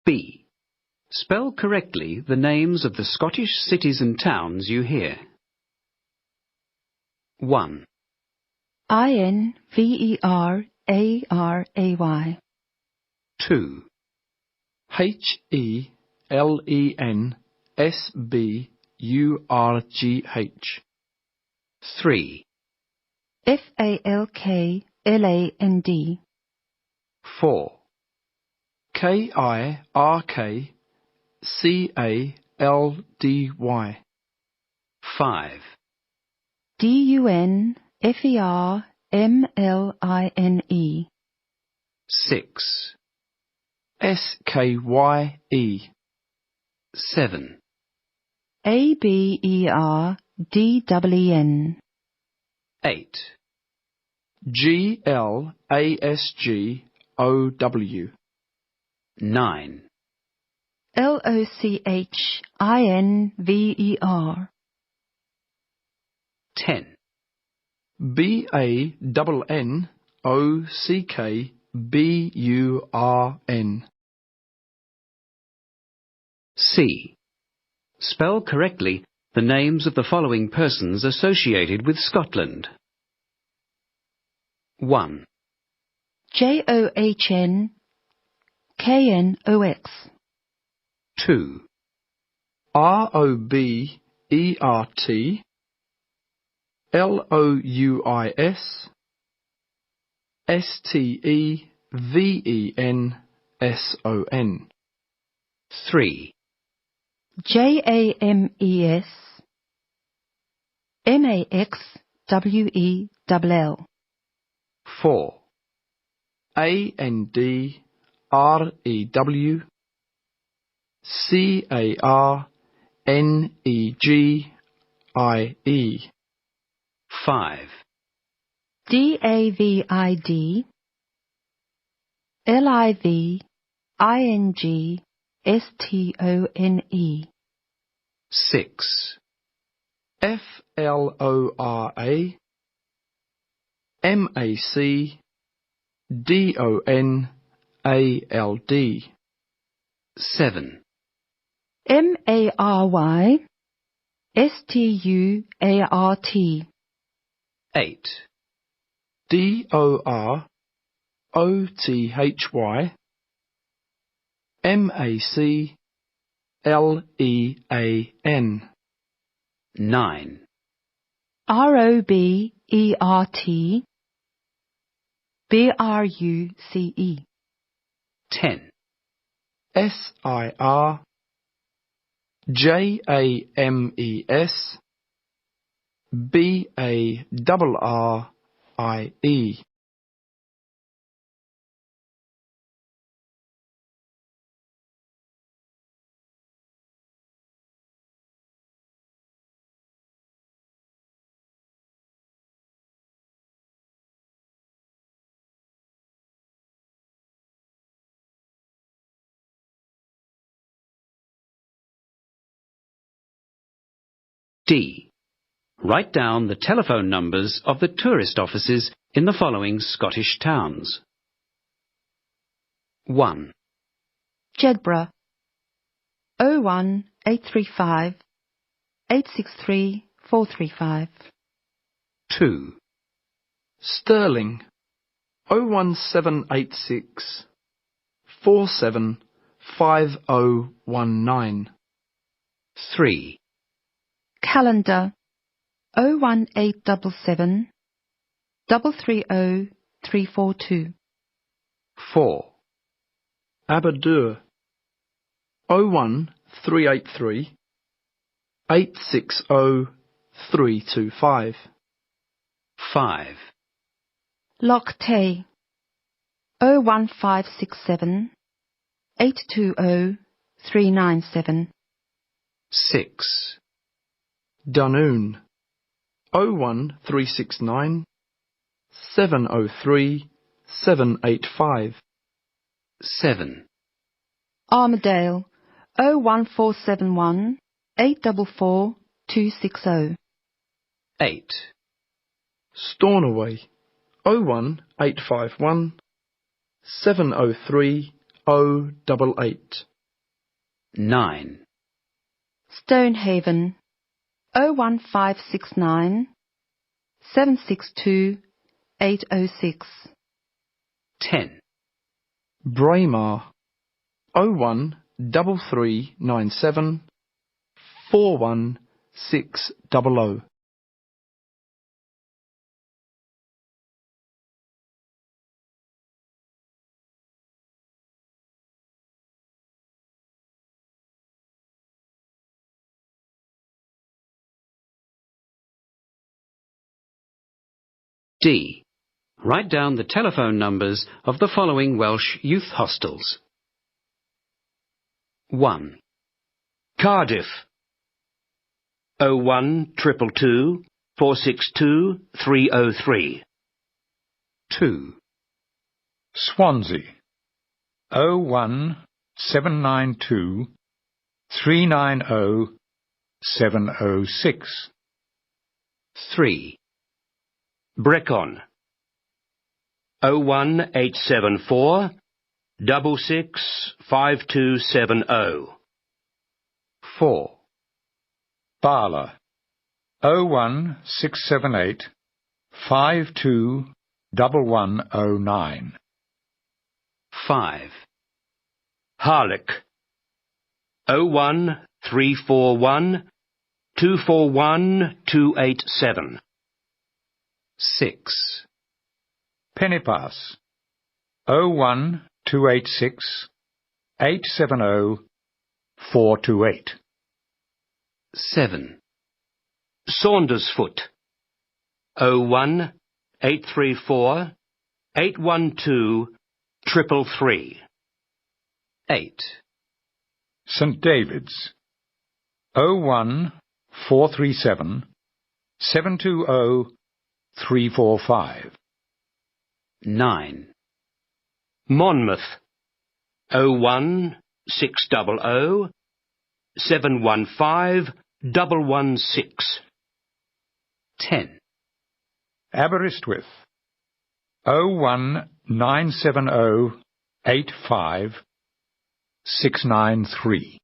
B. Spell correctly the names of the Scottish cities and towns you hear. 1. Inversary. 2. HELENSBURGH. 3. Falkland. 4. KIRKCALDY. 5. DUNFERMLINE. 6. SKYE. 7. ABERDWN. 8. GLASGOW. 9. LOCHINVER. 10. BANNOCKBURN. C. Spell correctly the names of the following persons associated with Scotland. 1. JOHNKNOX. 2. ROBERT LOUIS STEVENSON. 3. JAMES MAXWELL. 4. ANDREW CARNEGIE. 5. DAVID LIVINGSTONE. 6. FLORA MACDONALD. 7. MARYSTUART. 8. DOROTHY MACLEAN. 9. ROBERT BRUCE. 10. SIR JAMES BARRIE. D. Write down the telephone numbers of the tourist offices in the following Scottish towns. 1. Jedburgh 01835 863 435. 2. Stirling 01786 475019. 3. Calendar 01877 330 342. 4. Aberdour 01383 860 325. 5. Loch Tay 01567 820 397. 6. Dunoon 01369 703 785. 7. Armadale 01471 844 260. 8. Stornoway 01851 703 088. 9. Stonehaven 01569 762 806. 10. Braemar 013397 41600. D. Write down the telephone numbers of the following Welsh youth hostels. 1. Cardiff 01222 462 303. 2. Swansea 01792 390 706. 3. Brecon 01874 665270. 4. Bala 01678 521109. 5. Harlech 01341 241 287. 6. Pennypass 01286 870 428. 7. Saundersfoot 01834 812 333. 8. St David's 01437 720 345. 9. Monmouth 01600 715 116. 10. Aberystwyth 01970 85 693.